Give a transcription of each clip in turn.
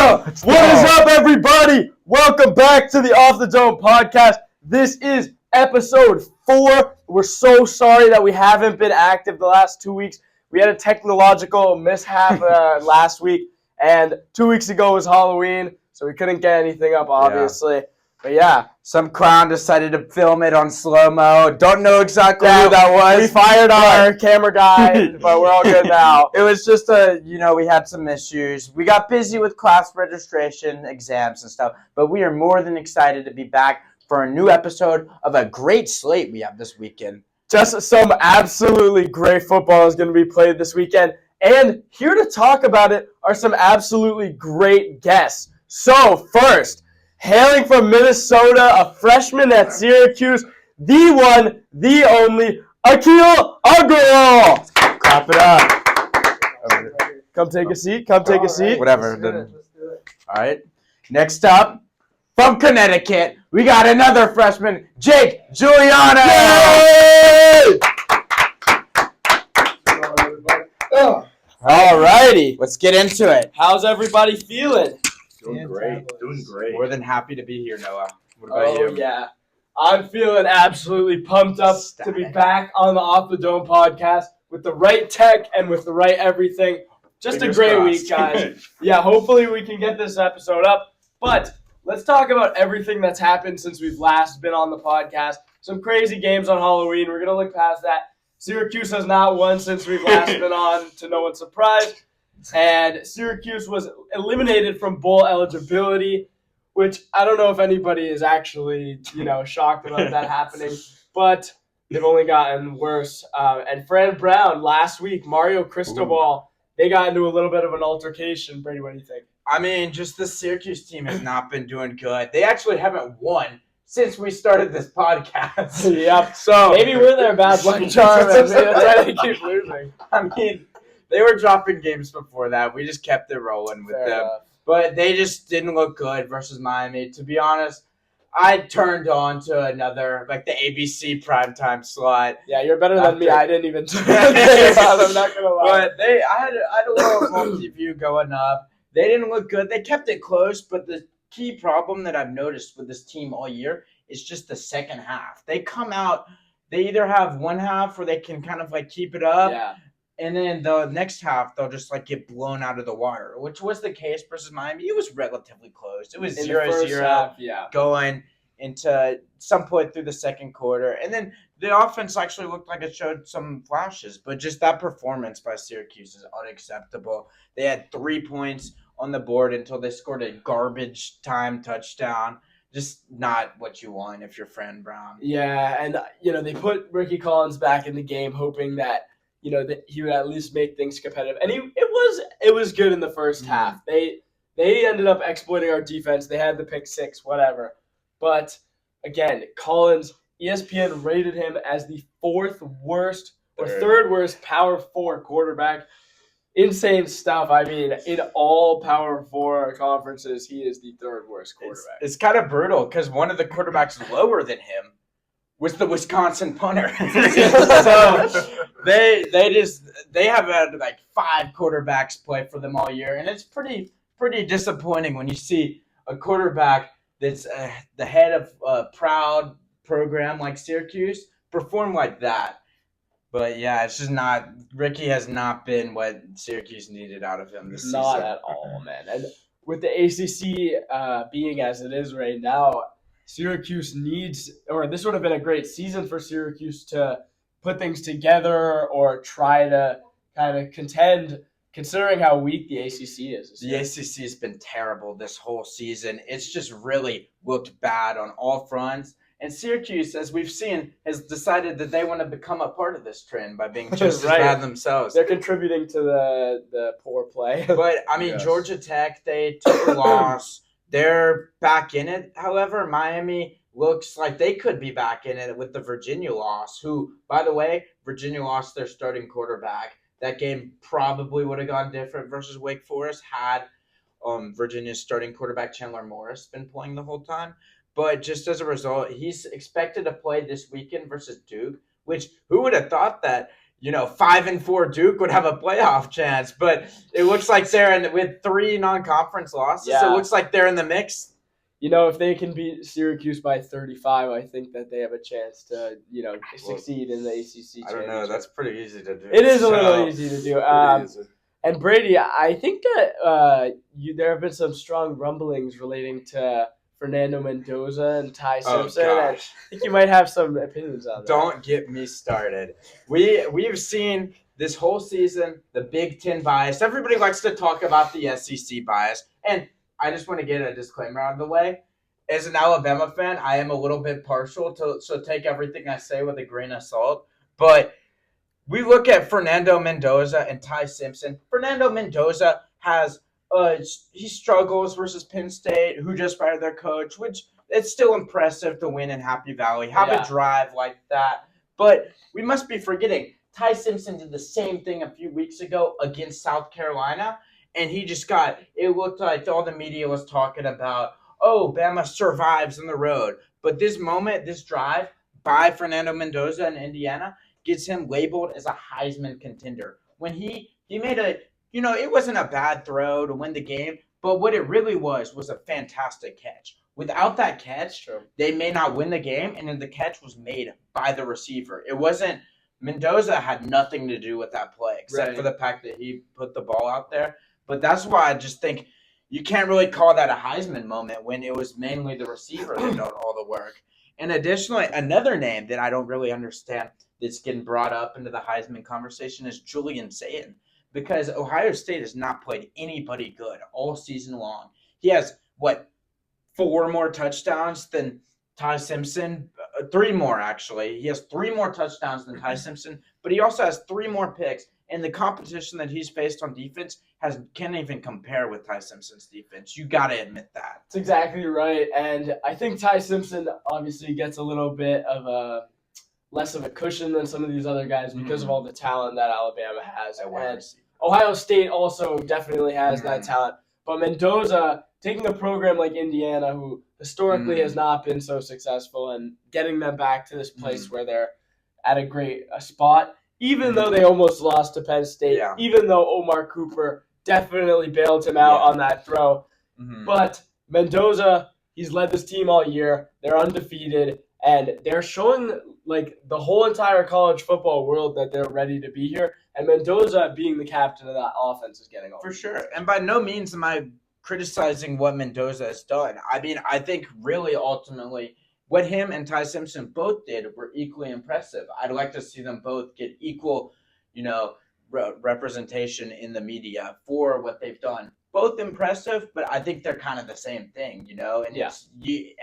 What is up, everybody? Welcome back to the Off the Dome podcast. This is episode 4. We're so sorry that we haven't been active the last 2 weeks. We had a technological mishap last week, and 2 weeks ago was Halloween, so we couldn't get anything up, obviously. But yeah. Some clown decided to film it on slow-mo. Don't know exactly who that was. We fired our camera guy, but we're all good now. It was just we had some issues. We got busy with class registration, exams and stuff, but we are more than excited to be back for a new episode of a great slate we have this weekend. Just some absolutely great football is going to be played this weekend. And here to talk about it are some absolutely great guests. So first, hailing from Minnesota, a freshman at Syracuse, the one, the only, Akhil Agrawal. Clap it up. Come take a seat. Come take a seat. Whatever. Let's do it. All right. Next up, from Connecticut, we got another freshman, Giuliano. Yay! All righty. Let's get into it. How's everybody feeling? Doing great. More than happy to be here, Noah. What about you? Yeah. I'm feeling absolutely pumped up to be back on the Off the Dome podcast with the right tech and with the right everything. Just a great week, guys. Yeah, hopefully we can get this episode up. But let's talk about everything that's happened since we've last been on the podcast. Some crazy games on Halloween. We're going to look past that. Syracuse has not won since we've last been on, to no one's surprise. And Syracuse was eliminated from bowl eligibility, which I don't know if anybody is actually, shocked about that happening. But they've only gotten worse. And Fran Brown last week, Mario Cristobal, they got into a little bit of an altercation. Brady, what do you think? I mean, just the Syracuse team has not been doing good. They actually haven't won since we started this podcast. Yep. So maybe we're their bad luck charm. That's why they keep losing. I mean, they were dropping games before that. We just kept it rolling with them. But they just didn't look good versus Miami. To be honest, I turned on to another, the ABC primetime slot. Yeah, you're better than me. I didn't even turn it on. I'm not going to lie. But I had a little multi-view going up. They didn't look good. They kept it close, but the key problem that I've noticed with this team all year is just the second half. They come out, they either have one half where they can kind of keep it up. Yeah. And then the next half, they'll just get blown out of the water, which was the case versus Miami. It was relatively close. It was 0-0 going into some point through the second quarter. And then the offense actually looked like it showed some flashes, but just that performance by Syracuse is unacceptable. They had 3 points on the board until they scored a garbage time touchdown. Just not what you want if you're Fran Brown. Yeah, and, they put Ricky Collins back in the game hoping that, that he would at least make things competitive. And it was good in the first half. They ended up exploiting our defense. They had the pick six, whatever. But, again, Collins, ESPN rated him as the third worst Power 4 quarterback. Insane stuff. I mean, in all Power 4 conferences, he is the third worst quarterback. It's kind of brutal because one of the quarterbacks lower than him was the Wisconsin punter. So they have had 5 quarterbacks play for them all year, and it's pretty disappointing when you see a quarterback that's the head of a proud program like Syracuse perform like that. But yeah, it's just not. Ricky has not been what Syracuse needed out of him this season. Not at all, man. And with the ACC being as it is right now, Syracuse this would have been a great season for Syracuse to put things together or try to kind of contend, considering how weak the ACC is. The ACC has been terrible this whole season. It's just really looked bad on all fronts. And Syracuse, as we've seen, has decided that they want to become a part of this trend by being just as bad themselves. They're contributing to the poor play. But, I mean, yes. Georgia Tech, they took a loss. They're back in it. However, Miami looks like they could be back in it with the Virginia loss, who, by the way, Virginia lost their starting quarterback. That game probably would have gone different versus Wake Forest had Virginia's starting quarterback Chandler Morris been playing the whole time. But just as a result, he's expected to play this weekend versus Duke, which who would have thought that 5-4 Duke would have a playoff chance, but it looks like they're with 3 non-conference losses. Yeah. It looks like they're in the mix. If they can beat Syracuse by 35, I think that they have a chance to, succeed in the ACC championship. I don't know. That's pretty easy to do. It is a little easy to do. And Brady, I think that there have been some strong rumblings relating to Fernando Mendoza and Ty Simpson. And I think you might have some opinions on that. Don't get me started. We've seen this whole season the Big Ten bias. Everybody likes to talk about the SEC bias, and I just want to get a disclaimer out of the way. As an Alabama fan, I am a little bit partial, so take everything I say with a grain of salt. But we look at Fernando Mendoza and Ty Simpson. Fernando Mendoza he struggles versus Penn State, who just fired their coach, which it's still impressive to win in Happy Valley, have a drive like that. But we must be forgetting, Ty Simpson did the same thing a few weeks ago against South Carolina, and he just it looked like all the media was talking about, Bama survives on the road. But this drive by Fernando Mendoza in Indiana gets him labeled as a Heisman contender. When he made it wasn't a bad throw to win the game, but what it really was a fantastic catch. Without that catch, they may not win the game, and then the catch was made by the receiver. It wasn't Mendoza had nothing to do with that play, except for the fact that he put the ball out there. But that's why I just think you can't really call that a Heisman moment when it was mainly the receiver that did all the work. And additionally, another name that I don't really understand that's getting brought up into the Heisman conversation is Julian Sayin, because Ohio State has not played anybody good all season long. He has, 4 more touchdowns than Ty Simpson? 3 more, actually. He has 3 more touchdowns than Ty Simpson, but he also has 3 more picks. And the competition that he's faced on defense can't even compare with Ty Simpson's defense. You got to admit that. That's exactly right. And I think Ty Simpson obviously gets a little bit of less of a cushion than some of these other guys because of all the talent that Alabama has. And Ohio State also definitely has that talent. But Mendoza, taking a program like Indiana, who historically has not been so successful, and getting them back to this place where they're at a great spot, even though they almost lost to Penn State, even though Omar Cooper definitely bailed him out on that throw. But Mendoza, he's led this team all year. They're undefeated, and they're showing the whole entire college football world that they're ready to be here. And Mendoza, being the captain of that offense, is getting all for sure. And by no means am I criticizing what Mendoza has done. I mean, I think really ultimately what him and Ty Simpson both did were equally impressive. I'd like to see them both get equal, representation in the media for what they've done. Both impressive, but I think they're kind of the same thing, And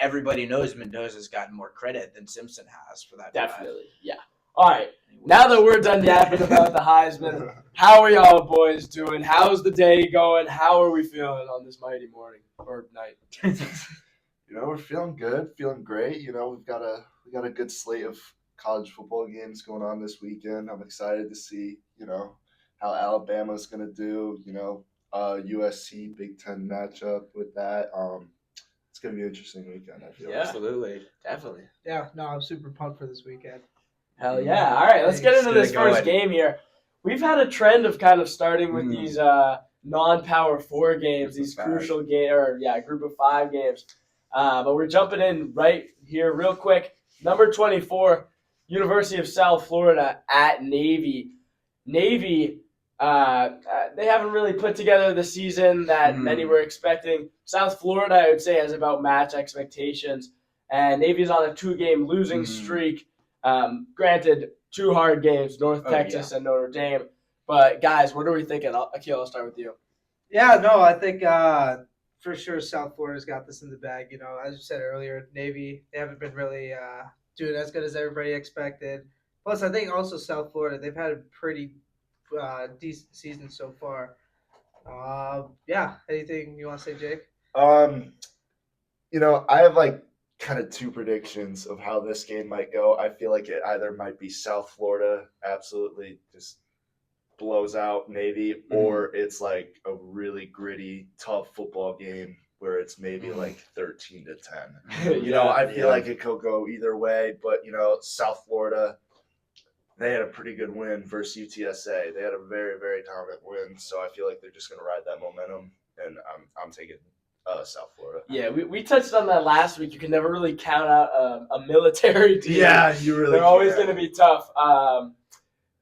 everybody knows Mendoza's gotten more credit than Simpson has for that. Definitely, yeah. All right, now that we're done yapping about the Heisman, how are y'all boys doing? How's the day going? How are we feeling on this mighty morning or night? We're feeling good, feeling great. We've got a good slate of college football games going on this weekend. I'm excited to see, how Alabama's going to do, USC Big Ten matchup with that. It's going to be an interesting weekend, I feel. Yeah, absolutely. Definitely. Yeah, no, I'm super pumped for this weekend. Hell yeah. All right, let's get into this first game here. We've had a trend of kind of starting with these non-Power 4 games, these crucial group of 5 games. But we're jumping in right here real quick. Number 24, University of South Florida at Navy. Navy, they haven't really put together the season that many were expecting. South Florida, I would say, has about match expectations. And Navy's on a 2-game losing streak. Granted, 2 hard games, North Texas and Notre Dame. But, guys, what are we thinking? Akhil, I'll start with you. Yeah, no, I think for sure South Florida's got this in the bag. As you said earlier, Navy, they haven't been really doing as good as everybody expected. Plus, I think also South Florida, they've had a pretty decent season so far. Anything you want to say, Jake? I have kind of 2 predictions of how this game might go. I feel like it either might be South Florida absolutely just blows out Navy, or it's a really gritty, tough football game where it's maybe 13-10. I feel like it could go either way, but South Florida, they had a pretty good win versus UTSA. They had a very, very dominant win, so I feel like they're just going to ride that momentum, and I'm taking South Florida. Yeah, we touched on that last week. You can never really count out a military team. Yeah, you really. They're always going to be tough.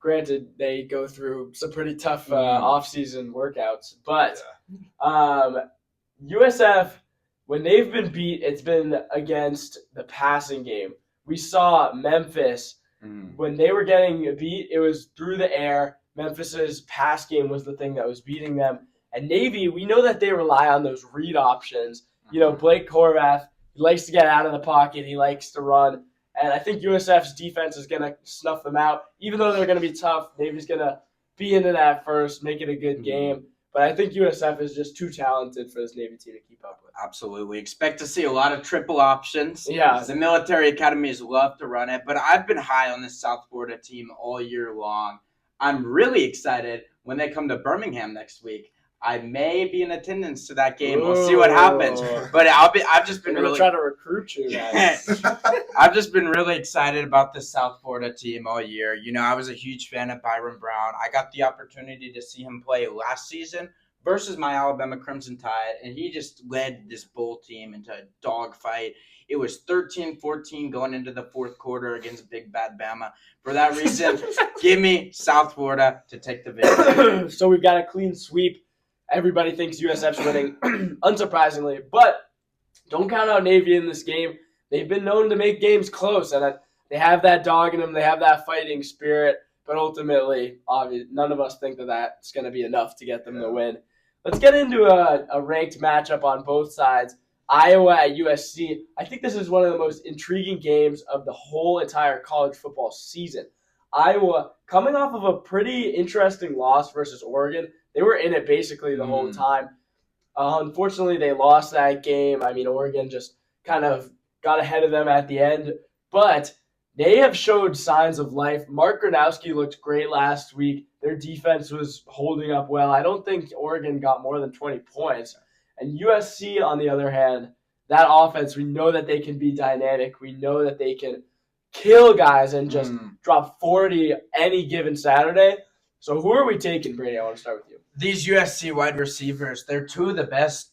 Granted, they go through some pretty tough off-season workouts, but USF, when they've been beat, it's been against the passing game. We saw Memphis. When they were getting beat, it was through the air. Memphis's pass game was the thing that was beating them. And Navy, we know that they rely on those read options. You know, Blake Horvath, he likes to get out of the pocket. He likes to run. And I think USF's defense is going to snuff them out. Even though they're going to be tough, Navy's going to be into that first, make it a good game. But I think USF is just too talented for this Navy team to keep up with. Absolutely. Expect to see a lot of triple options. Yeah. The military academies love to run it, but I've been high on this South Florida team all year long. I'm really excited when they come to Birmingham next week. I may be in attendance to that game. We'll see what happens. But I've just been really try to recruit you guys. I've just been really excited about this South Florida team all year. You know, I was a huge fan of Byron Brown. I got the opportunity to see him play last season versus my Alabama Crimson Tide, and he just led this Bull team into a dogfight. It was 13-14 going into the fourth quarter against Big Bad Bama. For that reason, give me South Florida to take the victory. So we've got a clean sweep. Everybody thinks USF's winning, unsurprisingly. But don't count out Navy in this game. They've been known to make games close, and they have that dog in them. They have that fighting spirit. But ultimately, obviously, none of us think that that's going to be enough to get them to win. Let's get into a ranked matchup on both sides. Iowa at USC. I think this is one of the most intriguing games of the whole entire college football season. Iowa, coming off of a pretty interesting loss versus Oregon, they were in it basically the whole time. Unfortunately, they lost that game. I mean, Oregon just kind of got ahead of them at the end. But they have showed signs of life. Mark Gronowski looked great last week. Their defense was holding up well. I don't think Oregon got more than 20 points. And USC, on the other hand, that offense, we know that they can be dynamic. We know that they can kill guys and just drop 40 any given Saturday. So who are we taking, Brady? I want to start with you. These USC wide receivers, they're two of the best,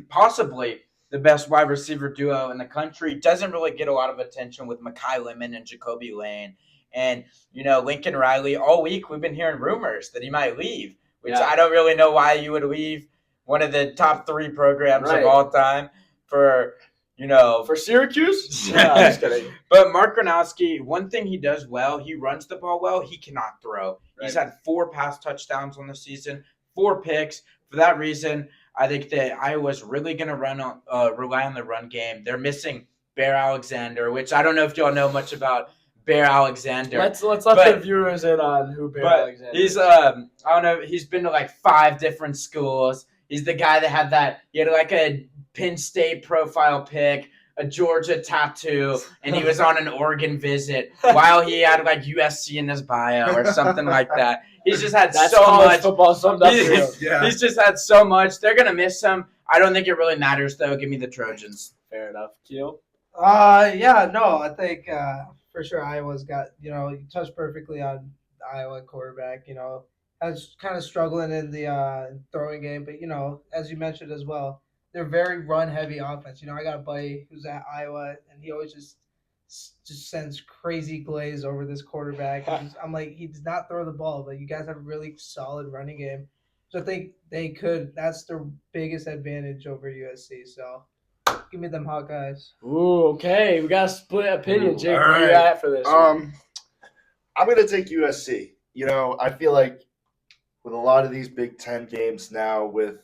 possibly the best wide receiver duo in the country. Doesn't really get a lot of attention with Mekhi Lemon and Jacoby Lane. And, you know, Lincoln Riley, all week we've been hearing rumors that he might leave, which I don't really know why you would leave one of the top 3 programs of all time for Syracuse? No, I'm just kidding. But Mark Gronowski, one thing he does well, he runs the ball well. He cannot throw. Right. He's had 4 pass touchdowns on the season, 4 picks. For that reason, I think that Iowa's really going to rely on the run game. They're missing Bear Alexander, which I don't know if y'all know much about Bear Alexander. Let's let the viewers in on who Bear Alexander is. He's I don't know. He's been to like 5 different schools. He's the guy that had like a Penn State profile pic, a Georgia tattoo, and he was on an Oregon visit while he had like USC in his bio or something like that. He's just had so much football summed up for you. He's just had so much. They're gonna miss him. I don't think it really matters though. Give me the Trojans. Fair enough. Keel? I think for sure Iowa's got, you touched perfectly on the Iowa quarterback, I was kind of struggling in the throwing game, but, as you mentioned as well, they're very run-heavy offense. I got a buddy who's at Iowa, and he always just sends crazy glaze over this quarterback. I'm like, he does not throw the ball, but you guys have a really solid running game. So I think that's their biggest advantage over USC. So give me them Hawkeyes. Ooh, okay. We got a split opinion. Jake, where are you at for this? I'm going to take USC. I feel like with a lot of these Big Ten games now with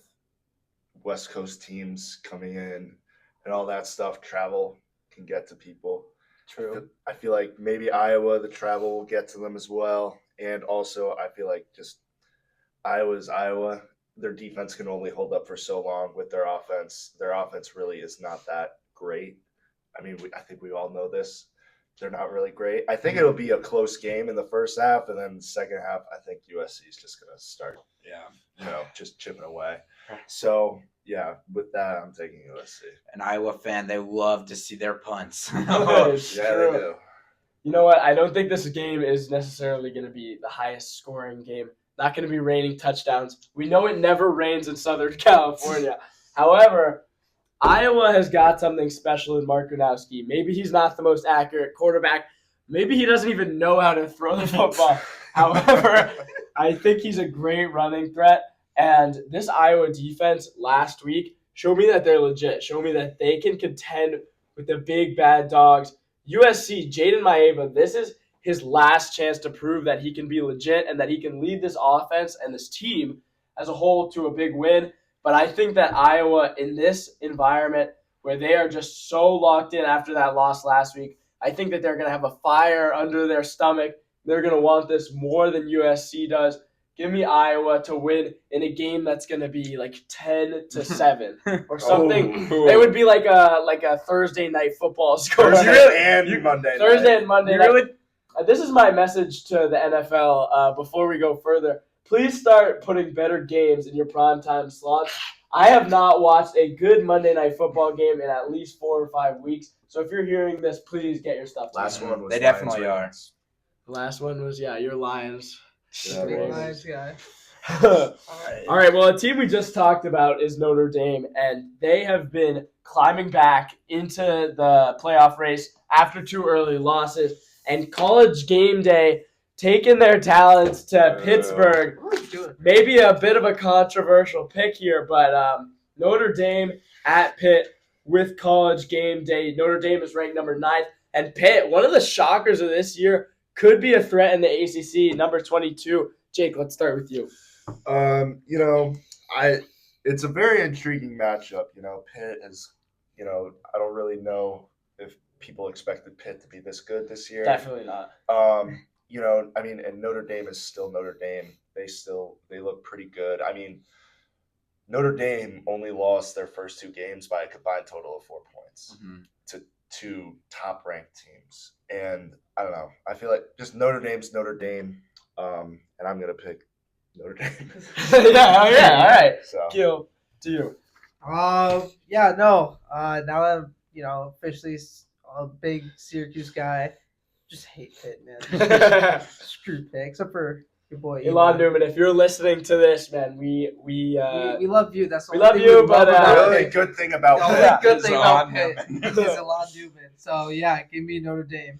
West Coast teams coming in and all that stuff, travel can get to people. True. I feel like maybe Iowa, the travel will get to them as well. And also I feel like just Iowa's Iowa. Their defense can only hold up for so long with their offense. Their offense really is not that great. I mean, I think we all know this. They're not really great. I think it'll be a close game in the first half, and then the second half, I think USC is just going to start, just chipping away. So, with that, I'm taking USC. An Iowa fan, they love to see their punts. Yeah, they do. You know what? I don't think this game is necessarily going to be the highest scoring game. Not going to be raining touchdowns. We know it never rains in Southern California. However, Iowa has got something special in Mark Gronowski. Maybe he's not the most accurate quarterback. Maybe he doesn't even know how to throw the football. However, I think he's a great running threat. And this Iowa defense last week showed me that they're legit. Showed me that they can contend with the big bad dogs. USC, Jaden Maeva, this is his last chance to prove that he can be legit and that he can lead this offense and this team as a whole to a big win. But I think that Iowa, in this environment where they are just so locked in after that loss last week, I think that they're going to have a fire under their stomach. They're going to want this more than USC does. Give me Iowa to win in a game that's going to be like 10-7 or something. It would be like a Thursday night football score. Thursday and Monday night. This is my message to the NFL before we go further. Please start putting better games in your primetime slots. I have not watched a good Monday night football game in at least 4 or 5 weeks. So if you're hearing this, please get your stuff together. Last one was They definitely are. The last one was, your Lions. Yeah, Big it was. Lions guy. All right, well, a team we just talked about is Notre Dame, and they have been climbing back into the playoff race after 2 early losses. And College Game Day taking their talents to Pittsburgh. What are you doing? Maybe a bit of a controversial pick here, but Notre Dame at Pitt with College Game Day. Notre Dame is ranked number 9, and Pitt, one of the shockers of this year, could be a threat in the ACC, number 22. Jake, let's start with you. It's a very intriguing matchup. Pitt is, I don't really know if people expected Pitt to be this good this year. Definitely not. And Notre Dame is still Notre Dame. They look pretty good. Notre Dame only lost their first 2 games by a combined total of 4 points to 2 top-ranked teams. And I don't know. I feel like just Notre Dame's Notre Dame, and I'm going to pick Notre Dame. All right. So. Gil, to you. Now I'm, officially a big Syracuse guy. Just hate Pitt, man. Screw Pitt, except for your boy Elon Newman, if you're listening to this, man, we love you. That's the we only love thing you, we but, love about The Pitt. only good thing about The only Pitt good is thing about Elon Pitt Newman. is Elon Newman. So yeah, give me Notre Dame.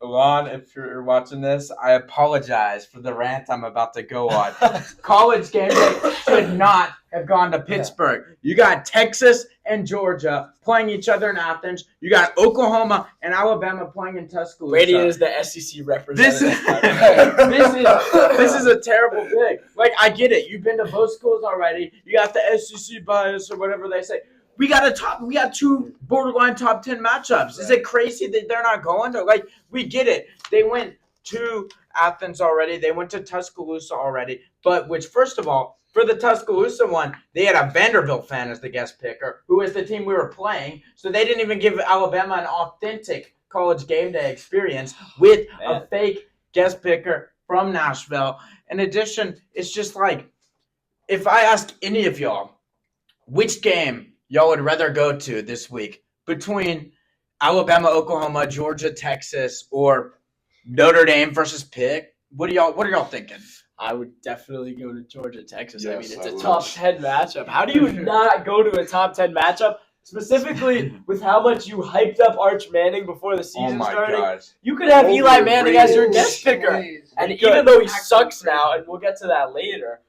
Elon, if you're watching this, I apologize for the rant I'm about to go on. College Game Day should not have gone to Pittsburgh. You got Texas and Georgia playing each other in Athens. You got Oklahoma and Alabama playing in Tuscaloosa. Brady is the SEC representative. This is a terrible pick. Like, I get it. You've been to both schools already. You got the SEC bias or whatever they say. We got 2 borderline top 10 matchups. Is it crazy that they're not going to? Like, we get it. They went to Athens already. They went to Tuscaloosa already. But first of all, for the Tuscaloosa one, they had a Vanderbilt fan as the guest picker, who is the team we were playing. So they didn't even give Alabama an authentic College Game Day experience with a fake guest picker from Nashville. In addition, it's just like, if I ask any of y'all, which game y'all would rather go to this week between Alabama, Oklahoma, Georgia, Texas, or Notre Dame versus Pitt? What are y'all thinking? I would definitely go to Georgia, Texas. Yes, it's I a would. top 10 matchup. How do you not go to a top 10 matchup? Specifically with how much you hyped up Arch Manning before the season started. gosh. You could have Eli Manning as your Overrated. guest picker. And You could. even though he sucks now, and we'll get to that later,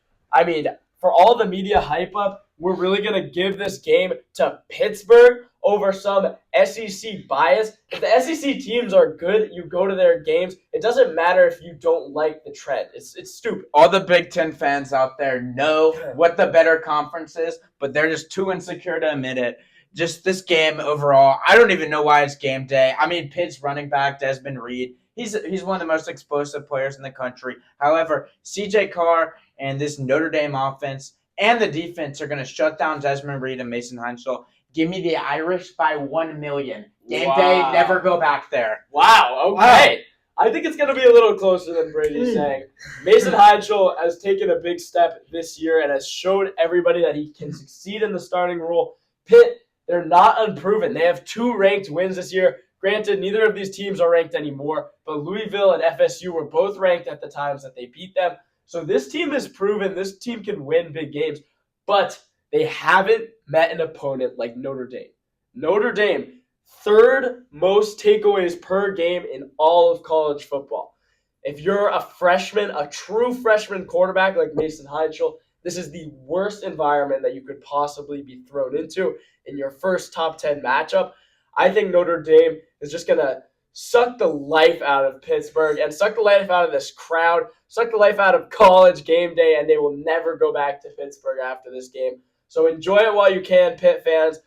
for all the media hype up, we're really going to give this game to Pittsburgh over some SEC bias. If the SEC teams are good, you go to their games. It doesn't matter if you don't like the trend. It's stupid. All the Big Ten fans out there know what the better conference is, but they're just too insecure to admit it. Just this game overall, I don't even know why it's game day. Pitt's running back, Desmond Reed, he's one of the most explosive players in the country. However, C.J. Carr and this Notre Dame offense and the defense are going to shut down Desmond Reed and Mason Heinzel. Give me the Irish by 1 million. Game day, never go back there. Wow, okay. I think it's going to be a little closer than Brady's saying. Mason Heinzel has taken a big step this year and has showed everybody that he can succeed in the starting role. Pitt, they're not unproven. They have 2 ranked wins this year. Granted, neither of these teams are ranked anymore, but Louisville and FSU were both ranked at the times that they beat them. So this team has proven this team can win big games, but they haven't met an opponent like Notre Dame. Notre Dame, third most takeaways per game in all of college football. If you're a freshman, a true freshman quarterback like Mason Heinschel, this is the worst environment that you could possibly be thrown into in your first top 10 matchup. I think Notre Dame is just going to suck the life out of Pittsburgh and suck the life out of this crowd, suck the life out of college game day, and they will never go back to Pittsburgh after this game. So enjoy it while you can, Pitt fans.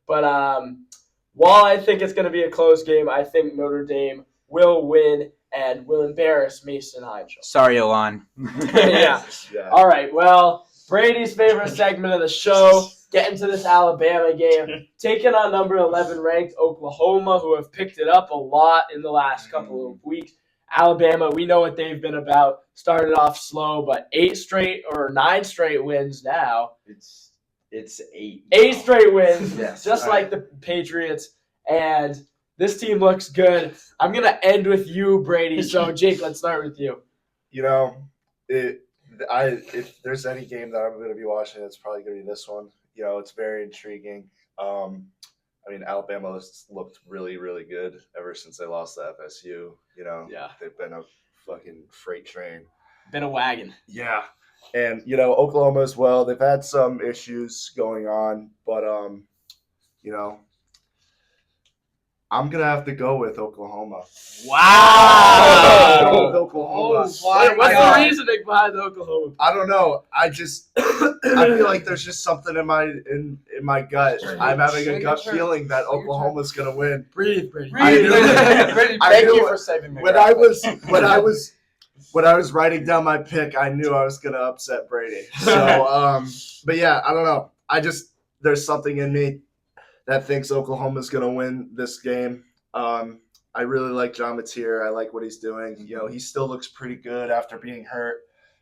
But while I think it's going to be a close game, I think Notre Dame will win and will embarrass Mason Heinschel. Sorry, Elon. Yeah. All right, well, Brady's favorite segment of the show, getting to this Alabama game, taking on number 11 ranked Oklahoma, who have picked it up a lot in the last couple of weeks. Alabama, we know what they've been about. Started off slow, but 9 straight wins now. It's 8. 8 straight wins, Yes. just like the Patriots. And this team looks good. I'm going to end with you, Brady. So, Jake, let's start with you. You know, if there's any game that I'm going to be watching, it's probably going to be this one. You know, it's very intriguing. I mean, Alabama has looked really, really good ever since they lost to FSU. You know, They've been a fucking freight train. Been a wagon. Yeah. And, you know, Oklahoma as well. They've had some issues going on, but, you know, I'm going to have to go with Oklahoma. Wow. Go with Oklahoma. Oh, my What's God. the reasoning behind the Oklahoma? I don't know. I feel like there's just something in my gut. I'm having a gut feeling that Oklahoma's gonna win. Breathe, Brady. I knew it. I Thank knew you it. for saving me. When I was writing down my pick, I knew I was gonna upset Brady. So, but yeah, I don't know. There's something in me that thinks Oklahoma's gonna win this game. I really like John Mateer. I like what he's doing. You know, he still looks pretty good after being hurt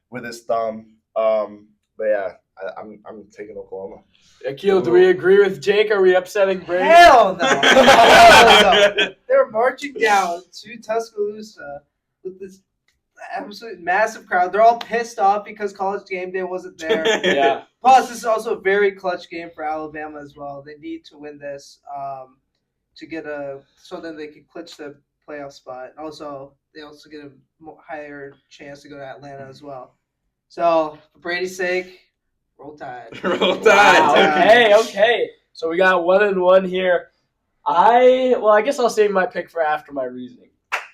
with his thumb. But yeah, I'm taking Oklahoma. Akhil, do we agree with Jake? Are we upsetting Brady? Hell no. Hell no. They're marching down to Tuscaloosa with this absolute massive crowd. They're all pissed off because College Game Day wasn't there. Yeah. Plus, this is also a very clutch game for Alabama as well. They need to win this so then they can clinch the playoff spot. Also, they also get a higher chance to go to Atlanta as well. So, for Brady's sake, roll Tide. Roll Wow, Tide. okay. So we got 1-1 here. I guess I'll save my pick for after my reasoning.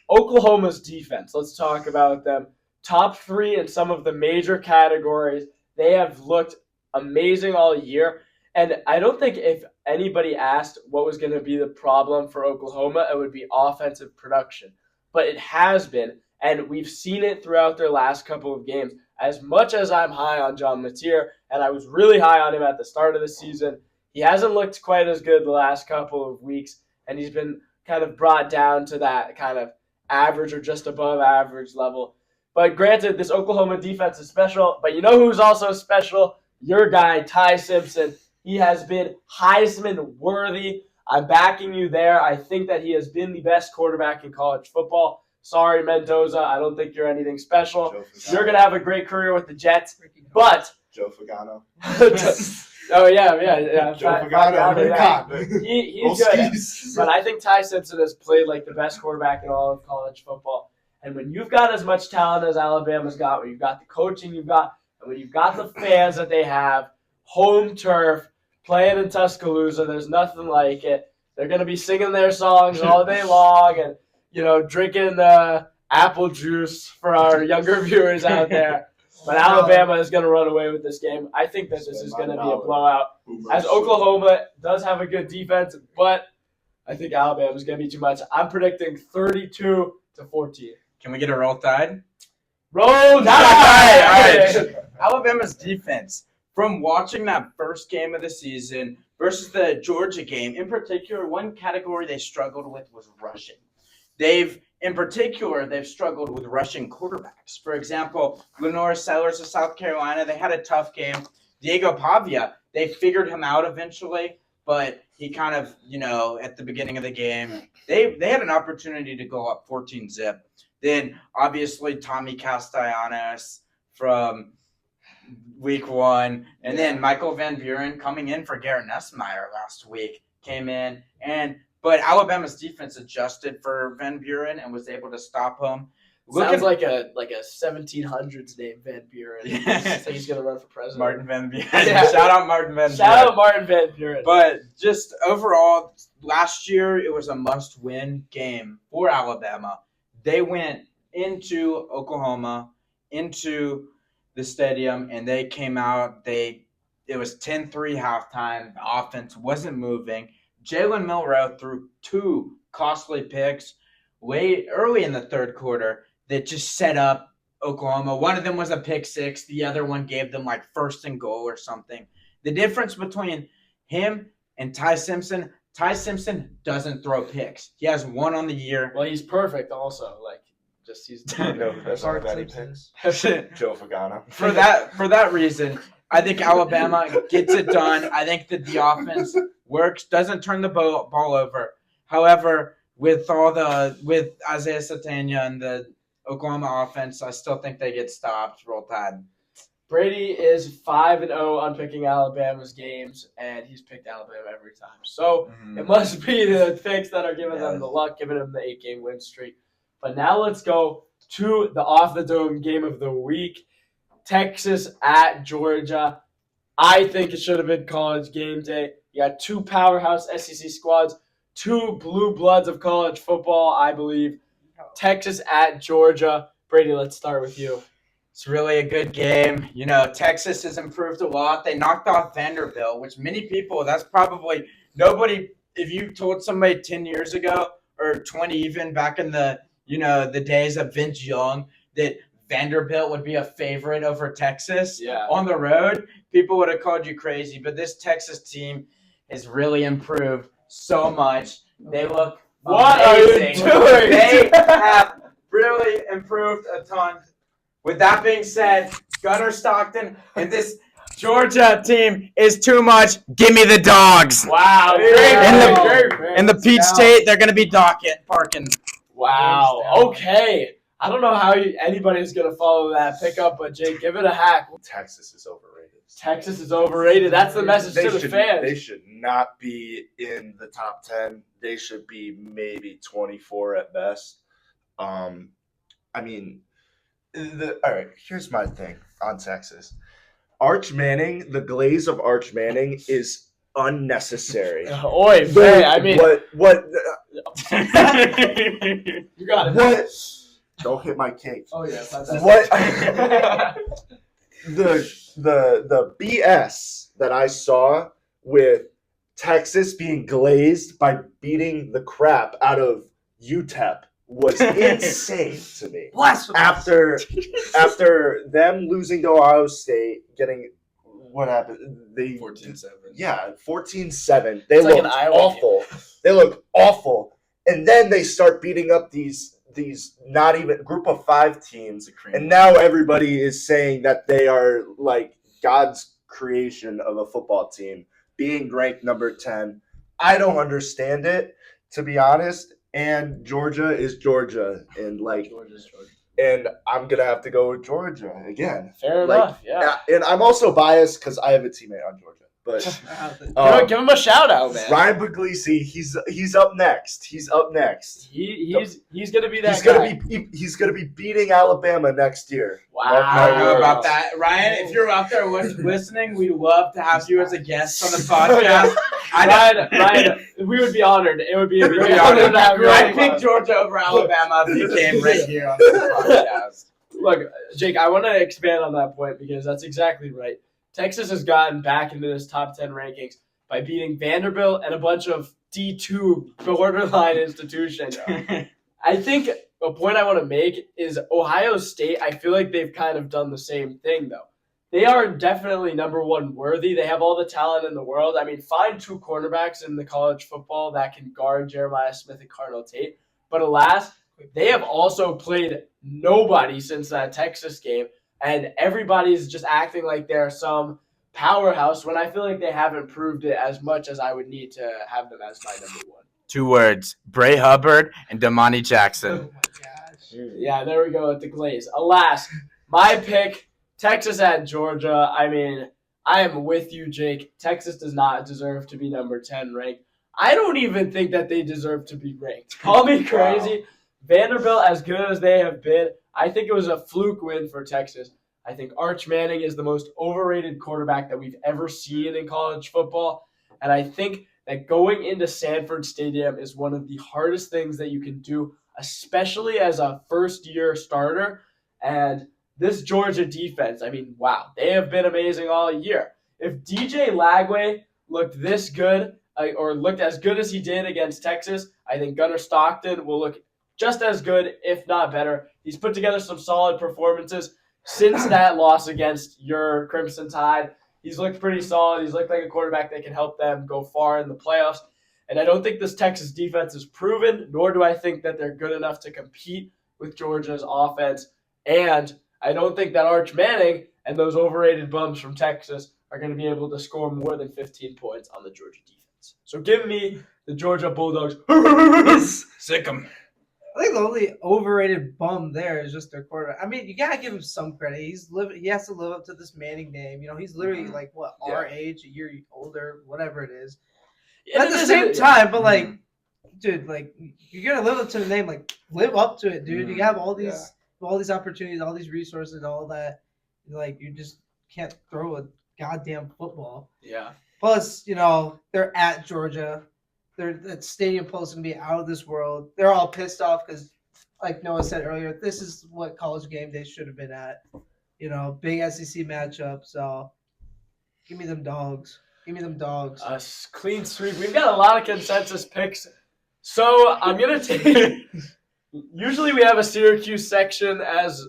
Oklahoma's defense. Let's talk about them. Top 3 in some of the major categories. They have looked amazing all year. And I don't think if anybody asked what was going to be the problem for Oklahoma, it would be offensive production. But it has been, and we've seen it throughout their last couple of games. As much as I'm high on John Mateer, and I was really high on him at the start of the season, he hasn't looked quite as good the last couple of weeks, and he's been kind of brought down to that kind of average or just above average level. But granted, this Oklahoma defense is special, but you know who's also special? Your guy, Ty Simpson. He has been Heisman worthy. I'm backing you there. I think that he has been the best quarterback in college football. Sorry, Mendoza. I don't think you're anything special. You're going to have a great career with the Jets. But Joe Fagano. oh, yeah. Joe Fagano. He's good. But I think Ty Simpson has played like the best quarterback in all of college football. And when you've got as much talent as Alabama's got, when you've got the coaching you've got, and when you've got the fans that they have, home turf, playing in Tuscaloosa, there's nothing like it. They're going to be singing their songs all day long and, drinking apple juice for our younger viewers out there. But Alabama is going to run away with this game. I think that this is going to be a blowout. As Oklahoma does have a good defense, but I think Alabama is going to be too much. I'm predicting 32-14. Can we get a Roll Tide? Roll Tide! All right. Alabama's defense. From watching that first game of the season versus the Georgia game, in particular, one category they struggled with was rushing. They've struggled with rushing quarterbacks. For example, Lenore Sellers of South Carolina, they had a tough game. Diego Pavia, they figured him out eventually. but he kind of, at the beginning of the game, they had an opportunity to go up 14-0. Then, obviously, Tommy Castellanos from week 1, and then Michael Van Buren coming in for Garrett Nussmeier last week came in, but Alabama's defense adjusted for Van Buren and was able to stop him. Sounds like a 1700s name, Van Buren. Yeah. So he's gonna run for president. Martin Van Buren. Yeah. Shout out Martin Van Buren. Shout out Martin Van Buren. But just overall, last year it was a must-win game for Alabama. They went into Oklahoma, into the stadium, and they came out. It was 10-3 halftime. The offense wasn't moving. Jalen Milroe threw 2 costly picks way early in the third quarter that just set up Oklahoma. One of them was a pick 6. The other one gave them like 1st and goal or something. The difference between him and Ty Simpson doesn't throw picks. He has 1 on the year. Well, he's perfect also. He's No, that's not many picks. Joe Fagano. For that reason, I think Alabama gets it done. I think that the offense works, doesn't turn the ball over. However, with Isaiah Satania and the Oklahoma offense, I still think they get stopped. Roll Tide. Brady is 5-0 on picking Alabama's games, and he's picked Alabama every time. So it must be the picks that are giving them the luck, giving them the 8-game win streak. But now let's go to the off-the-dome game of the week. Texas at Georgia. I think it should have been college game day. You got 2 powerhouse SEC squads, 2 blue bloods of college football, I believe. Texas at Georgia. Brady, let's start with you. It's really a good game. Texas has improved a lot. They knocked off Vanderbilt, which many people, that's probably nobody, if you told somebody 10 years ago or 20 even back in the days of Vince Young that Vanderbilt would be a favorite over Texas on the road, people would have called you crazy. But this Texas team has really improved so much. They look amazing. What are you doing? They have really improved a ton. With that being said, Gunnar Stockton and this Georgia team is too much. Give me the dogs. Wow. In the Peach State, they're going to be parking. Wow. Okay. I don't know how anybody's going to follow that pickup, but Jake, give it a hack. Texas is overrated. Texas is overrated. That's the message to the fans. They should not be in the top 10. They should be maybe 24 at best. All right, here's my thing on Texas. Arch Manning, the glaze of Arch Manning is unnecessary. Oi, man, I mean, what? You got it. What? Don't hit my cake. Oh yeah. What? the BS that I saw with Texas being glazed by beating the crap out of UTEP was insane to me. After them losing to Ohio State, getting what happened? 14-7. Yeah, 14-7. They It's like look an Iowa awful. They look awful, and then they start beating up these not even group of 5 teams, and now everybody is saying that they are like God's creation of a football team, being ranked number 10. I don't understand it, to be honest. And Georgia is Georgia, and Georgia's Georgia. And I'm gonna have to go with Georgia again. Fair enough. Yeah. And I'm also biased because I have a teammate on Georgia. But give him a shout out, man. Ryan Puglisi, he's up next. He's up next. He's gonna be that guy. He's He's gonna be beating Alabama next year. Wow. I don't know about that, Ryan. If you're out there listening, we'd love to have you as a guest on the podcast. Ryan, we would be honored. It would be an honor to have you. I'd pick Georgia over Alabama if you came right here on the podcast. Look, Jake, I want to expand on that point because that's exactly right. Texas has gotten back into this top 10 rankings by beating Vanderbilt and a bunch of D2 borderline institutions. I think a point I want to make is Ohio State, I feel like they've kind of done the same thing, though. They are definitely number 1 worthy. They have all the talent in the world. I mean, find 2 cornerbacks in the college football that can guard Jeremiah Smith and Cardinal Tate. But alas, they have also played nobody since that Texas game. And everybody's just acting like they're some powerhouse when I feel like they haven't proved it as much as I would need to have them as my number one. 2 words: Bray Hubbard and Damani Jackson. Oh my gosh. Yeah, there we go with the glaze. Alas, my pick, Texas at Georgia. I mean, I am with you, Jake. Texas does not deserve to be number 10 ranked. I don't even think that they deserve to be ranked. Call me crazy. Wow. Vanderbilt, as good as they have been, I think it was a fluke win for Texas. I think Arch Manning is the most overrated quarterback that we've ever seen in college football. And I think that going into Sanford Stadium is one of the hardest things that you can do, especially as a first-year starter. And this Georgia defense, I mean, wow, they have been amazing all year. If DJ Lagway looked this good, or looked as good as he did against Texas, I think Gunnar Stockton will look just as good, if not better. He's put together some solid performances since that loss against your Crimson Tide. He's looked pretty solid. He's looked like a quarterback that can help them go far in the playoffs. And I don't think this Texas defense is proven, nor do I think that they're good enough to compete with Georgia's offense. And I don't think that Arch Manning and those overrated bums from Texas are going to be able to score more than 15 points on the Georgia defense. So give me the Georgia Bulldogs. Sick 'em. I think the only overrated bum there is just their quarterback. I mean, you gotta give him some credit. He has to live up to this Manning name. You know, he's literally like what our age, a year older, whatever it is. At the same time, but like, dude, like you're gonna live up to the name. Like, live up to it, dude. You have all these opportunities, all these resources, all that. Like, you just can't throw a goddamn football. Yeah. Plus, you know, they're at Georgia. That stadium post is going to be out of this world. They're all pissed off because, like Noah said earlier, this is what college game day should have been at. You know, big SEC matchup. So, give me them dogs. Give me them dogs. A clean sweep. We've got a lot of consensus picks. So, I'm going to take – usually we have a Syracuse section as,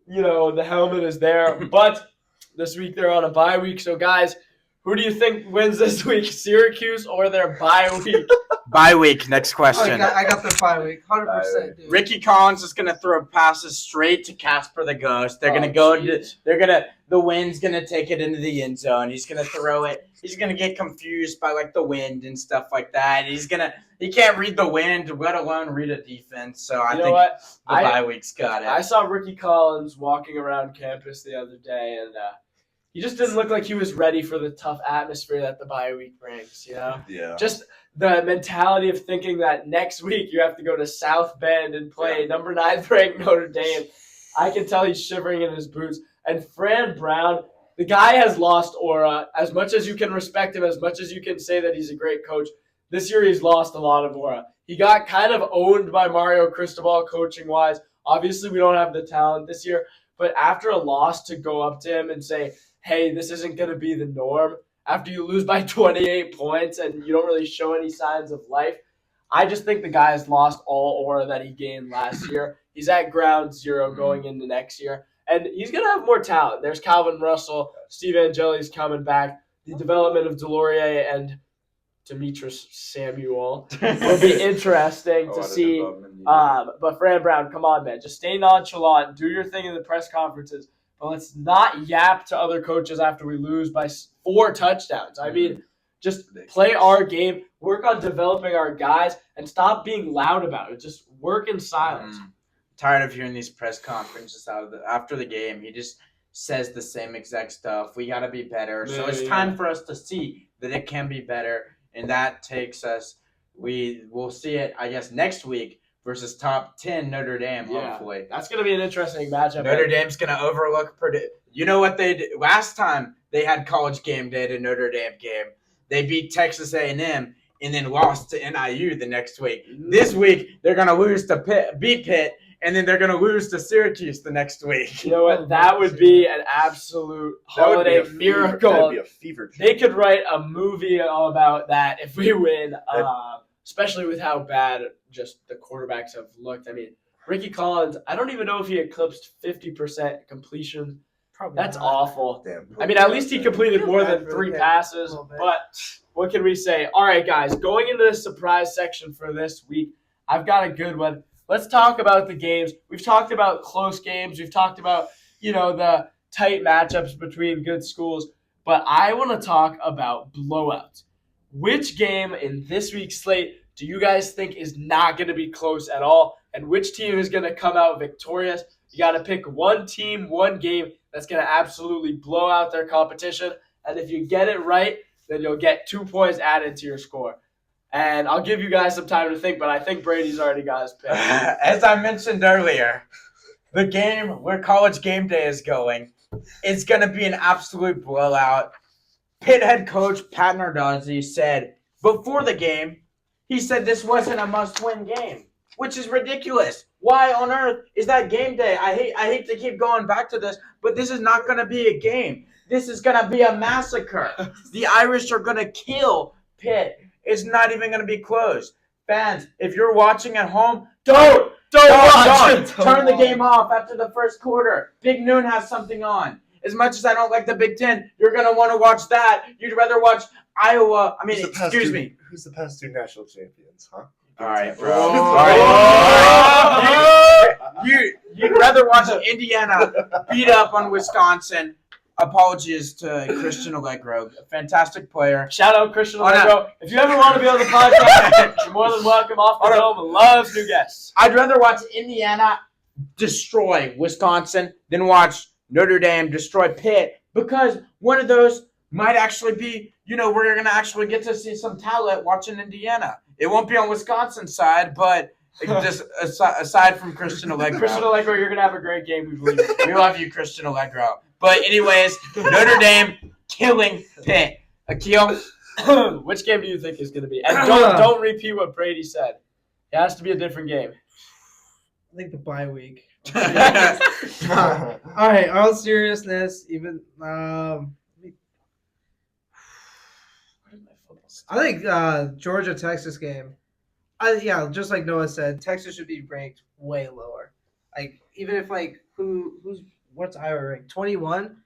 you know, the helmet is there. But this week they're on a bye week. So, guys – who do you think wins this week, Syracuse or their bye week? Bye week, next question. I got the bye week, 100%. Dude. Ricky Collins is going to throw passes straight to Casper the Ghost. They're going to the wind's going to take it into the end zone. He's going to throw it. He's going to get confused by like the wind and stuff like that. He can't read the wind, let alone read a defense. So I think the bye week's got it. I saw Ricky Collins walking around campus the other day, and he just didn't look like he was ready for the tough atmosphere that the bye week brings, you know? Yeah. Just the mentality of thinking that next week you have to go to South Bend and play number 9 ranked Notre Dame. I can tell he's shivering in his boots. And Fran Brown, the guy has lost aura. As much as you can respect him, as much as you can say that he's a great coach, this year he's lost a lot of aura. He got kind of owned by Mario Cristobal coaching-wise. Obviously, we don't have the talent this year. But after a loss, to go up to him and say, hey, this isn't going to be the norm, after you lose by 28 points and you don't really show any signs of life, I just think the guy has lost all aura that he gained last year. He's at ground zero going into next year, and he's going to have more talent. There's Calvin Russell, Steve Angeli's coming back, the development of Delorier and Demetrius Samuel will be interesting to see. But Fran Brown, come on, man. Just stay nonchalant. Do your thing in the press conferences. But let's not yap to other coaches after we lose by 4 touchdowns. I mean, just play our game, work on developing our guys, and stop being loud about it. Just work in silence. Tired of hearing these press conferences after the game. He just says the same exact stuff. We got to be better. So it's time for us to see that it can be better. And that takes us, we'll see it, I guess, next week versus top 10 Notre Dame, hopefully. That's going to be an interesting matchup. Notre Dame's going to overlook Purdue. You know what they did? Last time they had college game day to Notre Dame game, they beat Texas A&M and then lost to NIU the next week. This week, they're going to lose to beat Pitt, and then they're going to lose to Syracuse the next week. You know what? That would be an absolute holiday miracle. That would be a fever dream. They could write a movie all about that if we win, especially with how bad just the quarterbacks have looked. I mean, Ricky Collins, I don't even know if he eclipsed 50% completion. Probably That's not. awful. Damn. I mean, at least he completed more than 3 passes. But what can we say? All right, guys, going into the surprise section for this week, I've got a good one. Let's talk about the games. We've talked about close games. We've talked about, the tight matchups between good schools. but I want to talk about Blowout. Which game in this week's slate do you guys think is not going to be close at all? And which team is going to come out victorious? You got to pick one team, one game that's going to absolutely blow out their competition. And if you get it right, then you'll get 2 points added to your score. And I'll give you guys some time to think, but I think Brady's already got his pick. As I mentioned earlier, the game where College Game Day is going, it's going to be an absolute blowout. Pitt head coach Pat Narduzzi said before the game, he said this wasn't a must-win game, which is ridiculous. Why on earth is that game day? I hate to keep going back to this, but this is not going to be a game. This is going to be a massacre. The Irish are going to kill Pitt. It's not even going to be close. Fans, if you're watching at home, don't watch. Turn the game off after the first quarter. Big Noon has something on. As much as I don't like the Big Ten, you're going to want to watch that. You'd rather watch Iowa. Who's the past 2 national champions, huh? All right, bro. Oh. You'd rather watch Indiana beat up on Wisconsin. Apologies to Christian Allegro, a fantastic player. Shout out Christian Allegro. If you ever want to be on the podcast, you're more than welcome. Off the Dome loves new guests. I'd rather watch Indiana destroy Wisconsin than watch Notre Dame destroy Pitt, because one of those might actually be, we're going to actually get to see some talent watching Indiana. It won't be on Wisconsin's side, but just aside from Christian Allegro. Christian Allegro, you're going to have a great game, we believe. We love you, Christian Allegro. But anyways, Notre Dame killing Pitt. Akhil? Which game do you think is going to be? And don't repeat what Brady said. It has to be a different game. I think the bye week. All right, all seriousness, even I think Georgia-Texas game. Just like Noah said, Texas should be ranked way lower. Like, even if what's Iowa ranked? 21?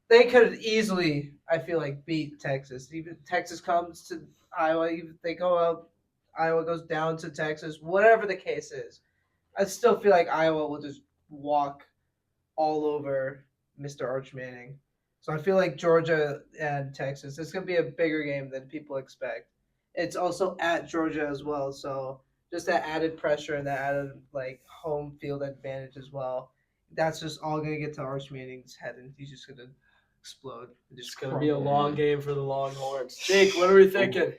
They could easily, I feel like, beat Texas. Even Texas comes to Iowa, even they go up, Iowa goes down to Texas, whatever the case is. I still feel like Iowa will just walk all over Mr. Arch Manning. So I feel like Georgia and Texas, it's going to be a bigger game than people expect. It's also at Georgia as well, so just that added pressure and that added home field advantage as well. That's just all going to get to Arch Manning's head, and he's just going to explode. It's going to be a long game for the Longhorns. Jake, what are we thinking?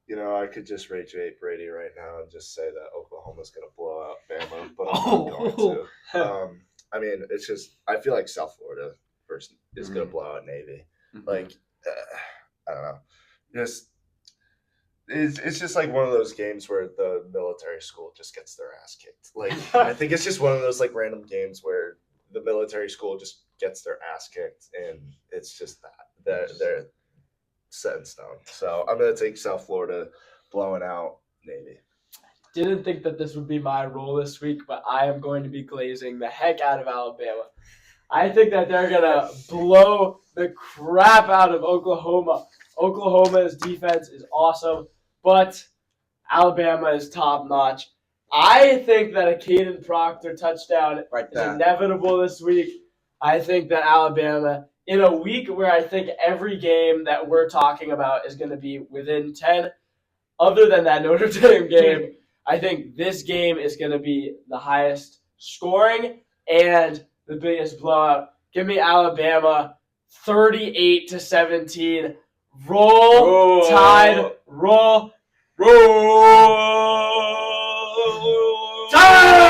I could just rage bait Brady right now and just say that Oklahoma's going to blow out Bama, but I'm not going to. I mean, it's just I feel like South Florida first is going to blow out Navy. I don't know. It's just like one of those games where the military school just gets their ass kicked. I think it's just one of those random games where the military school just gets their ass kicked, and it's just that they're set in stone. So I'm gonna take South Florida blowing out Navy. Didn't think that this would be my role this week, but I am going to be glazing the heck out of Alabama. I think that they're gonna blow the crap out of Oklahoma. Oklahoma's defense is awesome, but Alabama is top notch. I think that a Caden Proctor touchdown is inevitable this week. I think that Alabama, in a week where I think every game that we're talking about is going to be within 10, other than that Notre Dame game, I think this game is going to be the highest scoring and the biggest blowout. Give me Alabama 38-17. Roll Tide, roll. Tide!